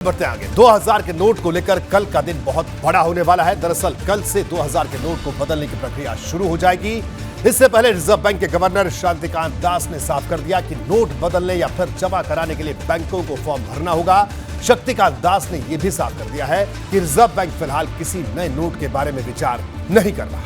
बढ़ते आगे 2000 के नोट को लेकर कल का दिन बहुत बड़ा होने वाला है। दरअसल कल से 2000 के नोट को बदलने की प्रक्रिया शुरू हो जाएगी। इससे पहले रिजर्व बैंक के गवर्नर शक्तिकांत दास ने साफ कर दिया कि नोट बदलने या फिर जमा कराने के लिए बैंकों को फॉर्म भरना होगा। शक्तिकांत दास ने यह भी साफ कर दिया है कि रिजर्व बैंक फिलहाल किसी नए नोट के बारे में विचार नहीं कर रहा।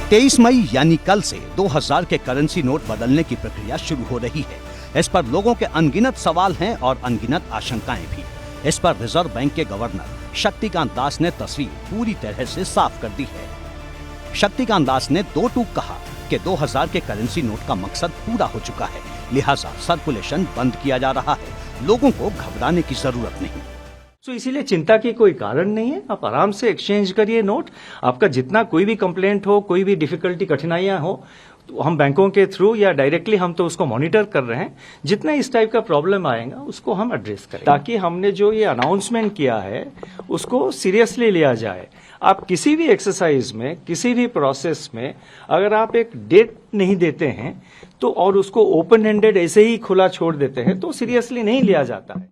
23 मई यानी कल से 2000 के करेंसी नोट बदलने की प्रक्रिया शुरू हो रही है। इस पर लोगों के अनगिनत सवाल हैं और अनगिनत आशंकाएं भी। इस पर रिजर्व बैंक के गवर्नर शक्तिकांत दास ने तस्वीर पूरी तरह से साफ कर दी है। शक्तिकांत दास ने दो टूक कहा कि 2000 के करेंसी नोट का मकसद पूरा हो चुका है, लिहाजा सर्कुलेशन बंद किया जा रहा है। लोगों को घबराने की जरूरत नहीं। तो इसीलिए चिंता की कोई कारण नहीं है। आप आराम से एक्सचेंज करिए नोट। आपका जितना कोई भी कंप्लेंट हो, कोई भी डिफिकल्टी, कठिनाइयां हो, तो हम बैंकों के थ्रू या डायरेक्टली हम तो उसको मॉनिटर कर रहे हैं। जितना इस टाइप का प्रॉब्लम आएगा उसको हम एड्रेस करें, ताकि हमने जो ये अनाउंसमेंट किया है उसको सीरियसली लिया जाए। आप किसी भी एक्सरसाइज में, किसी भी प्रोसेस में अगर आप एक डेट नहीं देते हैं तो और उसको ओपन हैंडेड ऐसे ही खुला छोड़ देते हैं तो सीरियसली नहीं लिया जाता है।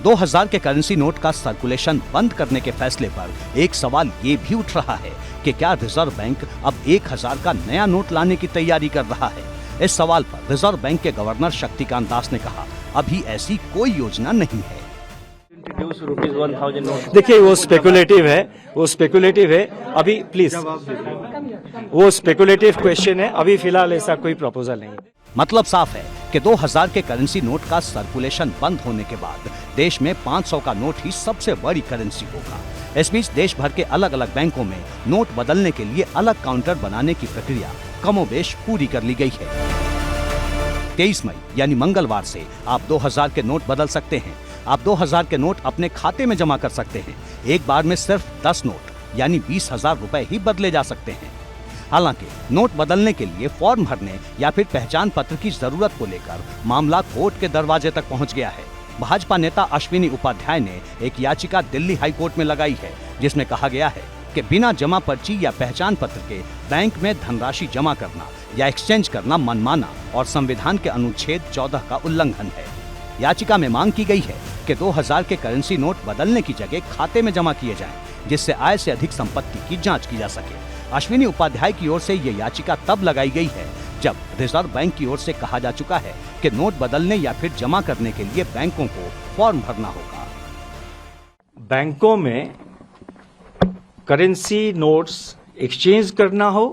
2000 के करेंसी नोट का सर्कुलेशन बंद करने के फैसले पर एक सवाल ये भी उठ रहा है कि क्या रिजर्व बैंक अब 1000 का नया नोट लाने की तैयारी कर रहा है। इस सवाल पर रिजर्व बैंक के गवर्नर शक्तिकांत दास ने कहा, अभी ऐसी कोई योजना नहीं है। देखिए वो स्पेकुलेटिव है। अभी प्लीज, वो स्पेकुलेटिव क्वेश्चन है। अभी फिलहाल ऐसा कोई प्रपोजल नहीं है। मतलब साफ है कि 2000 के करेंसी नोट का सर्कुलेशन बंद होने के बाद देश में 500 का नोट ही सबसे बड़ी करेंसी होगा। इस बीच देश भर के अलग अलग बैंकों में नोट बदलने के लिए अलग काउंटर बनाने की प्रक्रिया कमोबेश पूरी कर ली गई है। 23 मई यानी मंगलवार से आप 2000 के नोट बदल सकते हैं। आप 2000 के नोट अपने खाते में जमा कर सकते हैं। एक बार में सिर्फ 10 नोट यानी 20,000 रुपए ही बदले जा सकते हैं। हालांकि नोट बदलने के लिए फॉर्म भरने या फिर पहचान पत्र की जरूरत को लेकर मामला कोर्ट के दरवाजे तक पहुंच गया है। भाजपा नेता अश्विनी उपाध्याय ने एक याचिका दिल्ली हाई कोर्ट में लगाई है, जिसमें कहा गया है कि बिना जमा पर्ची या पहचान पत्र के बैंक में धनराशि जमा करना या एक्सचेंज करना मनमाना और संविधान के अनुच्छेद 14 का उल्लंघन है। याचिका में मांग की गई है कि 2000 के करेंसी नोट बदलने की जगह खाते में जमा किए जाएं, जिससे आय से अधिक संपत्ति की जांच की जा सके। अश्विनी उपाध्याय की ओर से ये याचिका तब लगाई गई है जब रिजर्व बैंक की ओर से कहा जा चुका है कि नोट बदलने या फिर जमा करने के लिए बैंकों को फॉर्म भरना होगा। बैंकों में करेंसी नोट्स एक्सचेंज करना हो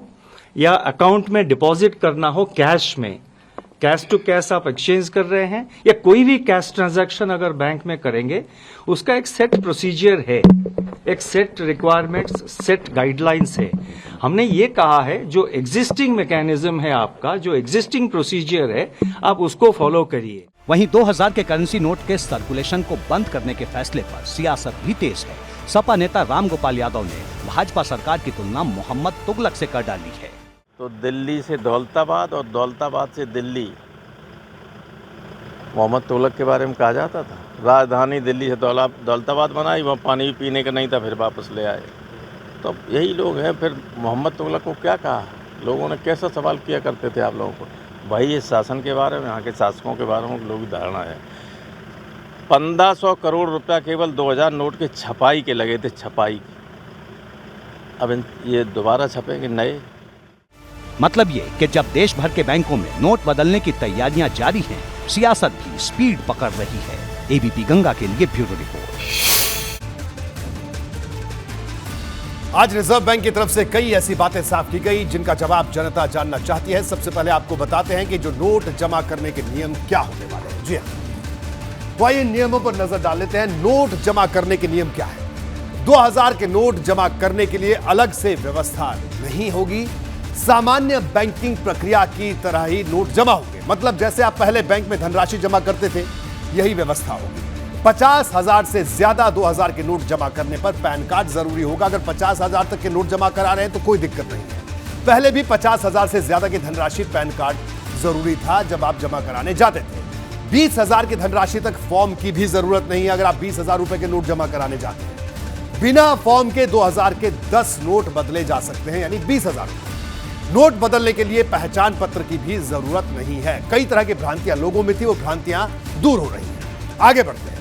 या अकाउंट में डिपॉजिट करना हो, कैश टू कैश आप एक्सचेंज कर रहे हैं या कोई भी कैश ट्रांजैक्शन अगर बैंक में करेंगे, उसका एक सेट प्रोसीजर है, एक सेट रिक्वायरमेंट्स, सेट गाइडलाइंस है। हमने ये कहा है जो एग्जिस्टिंग मैकेनिज्म है, आपका जो एग्जिस्टिंग प्रोसीजर है, आप उसको फॉलो करिए। वहीं 2000 के करेंसी नोट के सर्कुलेशन को बंद करने के फैसले पर सियासत भी तेज है। सपा नेता रामगोपाल यादव ने भाजपा सरकार की तुलना मोहम्मद तुगलक से कर डाली है। तो दिल्ली से दौलताबाद और दौलताबाद से दिल्ली, मोहम्मद तुगलक के बारे में कहा जाता था। राजधानी दिल्ली से दौलताबाद बनाई, वहाँ पानी भी पीने का नहीं था, फिर वापस ले आए। तो यही लोग हैं। फिर मोहम्मद तुगलक को क्या कहा, लोगों ने कैसा सवाल किया करते थे आप लोगों को। भाई इस शासन के बारे में, यहाँ के शासकों के बारे में लोग धारणा है। 1500 करोड़ रुपया केवल 2000 नोट के छपाई के लगे थे, छपाई। अब ये दोबारा छपेंगे नए। मतलब ये कि जब देश भर के बैंकों में नोट बदलने की तैयारियां जारी हैं, सियासत भी स्पीड पकड़ रही है। एबीपी गंगा के लिए ब्यूरो रिपोर्ट। आज रिजर्व बैंक की तरफ से कई ऐसी बातें साफ की गई जिनका जवाब जनता जानना चाहती है। सबसे पहले आपको बताते हैं कि जो नोट जमा करने के नियम क्या होने वाले हैं। जी हां, तो आइए नियमों पर नजर डाल लेते हैं। नोट जमा करने के नियम क्या है। 2000 के नोट जमा करने के लिए अलग से व्यवस्था नहीं होगी। सामान्य बैंकिंग प्रक्रिया की तरह ही नोट जमा होंगे। मतलब जैसे आप पहले बैंक में धनराशि जमा करते थे, यही व्यवस्था होगी। 50,000 से ज्यादा 2000 के नोट जमा करने पर पैन कार्ड जरूरी होगा। अगर 50,000 तक के नोट जमा करा रहे हैं तो कोई दिक्कत नहीं है। पहले भी 50,000 से ज्यादा की धनराशि पैन कार्ड जरूरी था जब आप जमा कराने जाते थे। 20,000 की धनराशि तक फॉर्म की भी जरूरत नहीं है अगर आप 20,000 रुपए के नोट जमा कराने जाते हैं। बिना फॉर्म के 2000 के 10 नोट बदले जा सकते हैं, यानी 20,000 रुपए। नोट बदलने के लिए पहचान पत्र की भी जरूरत नहीं है। कई तरह की भ्रांतियां लोगों में थी, वो भ्रांतियां दूर हो रही हैं। आगे बढ़ते हैं।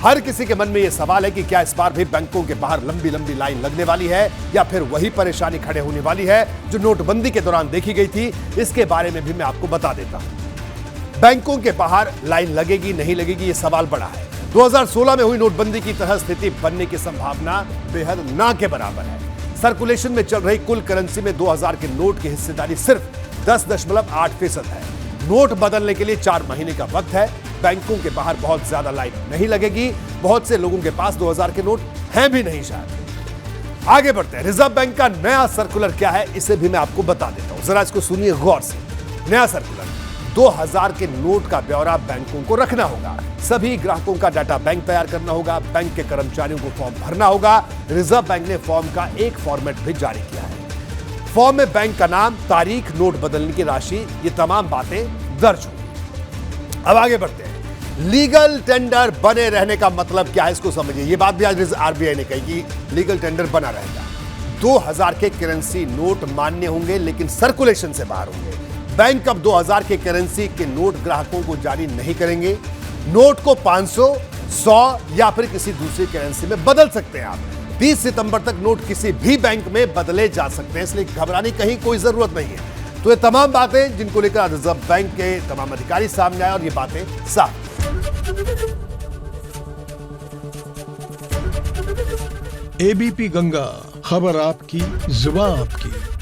हर किसी के मन में यह सवाल है कि क्या इस बार भी बैंकों के बाहर लंबी लंबी लाइन लगने वाली है या फिर वही परेशानी खड़े होने वाली है जो नोटबंदी के दौरान देखी गई थी। इसके बारे में भी मैं आपको बता देता हूं। बैंकों के बाहर लाइन लगेगी नहीं लगेगी, यह सवाल बड़ा है। 2016 में हुई नोटबंदी की तरह स्थिति बनने की संभावना बेहद ना के बराबर है। सर्कुलेशन में चल रही कुल करेंसी में 2000 के नोट की हिस्सेदारी सिर्फ 10.8% है। नोट बदलने के लिए 4 महीने का वक्त है। बैंकों के बाहर बहुत ज्यादा लाइन नहीं लगेगी। बहुत से लोगों के पास 2000 के नोट हैं भी नहीं शायद। आगे बढ़ते हैं। रिजर्व बैंक का नया सर्कुलर क्या है, इसे भी मैं आपको बता देता हूं। जरा इसको सुनिए गौर से। नया सर्कुलर, 2000 के नोट का ब्यौरा बैंकों को रखना होगा। सभी ग्राहकों का डाटा बैंक तैयार करना होगा। बैंक के कर्मचारियों को फॉर्म भरना होगा। रिजर्व बैंक ने फॉर्म का एक फॉर्मेट भी जारी किया है। फॉर्म में बैंक का नाम, तारीख, नोट बदलने की राशि, ये तमाम बातें दर्ज होंगी। अब आगे बढ़ते हैं। लीगल टेंडर बने रहने का मतलब क्या है, इसको समझिए। ये बात भी आज आरबीआई ने कही कि लीगल टेंडर बना रहेगा। 2000 के करेंसी नोट मान्य होंगे लेकिन सर्कुलेशन से बाहर होंगे। बैंक अब 2000 के करेंसी के नोट ग्राहकों को जारी नहीं करेंगे। नोट को 500, 100 या फिर किसी दूसरी करेंसी में बदल सकते हैं आप। 30 सितंबर तक नोट किसी भी बैंक में बदले जा सकते हैं, इसलिए घबराने कहीं कोई जरूरत नहीं है। तो ये तमाम बातें जिनको लेकर रिजर्व बैंक के तमाम अधिकारी सामने आए और ये बातें साफ। एबीपी गंगा, खबर आपकी, जुबान आपकी।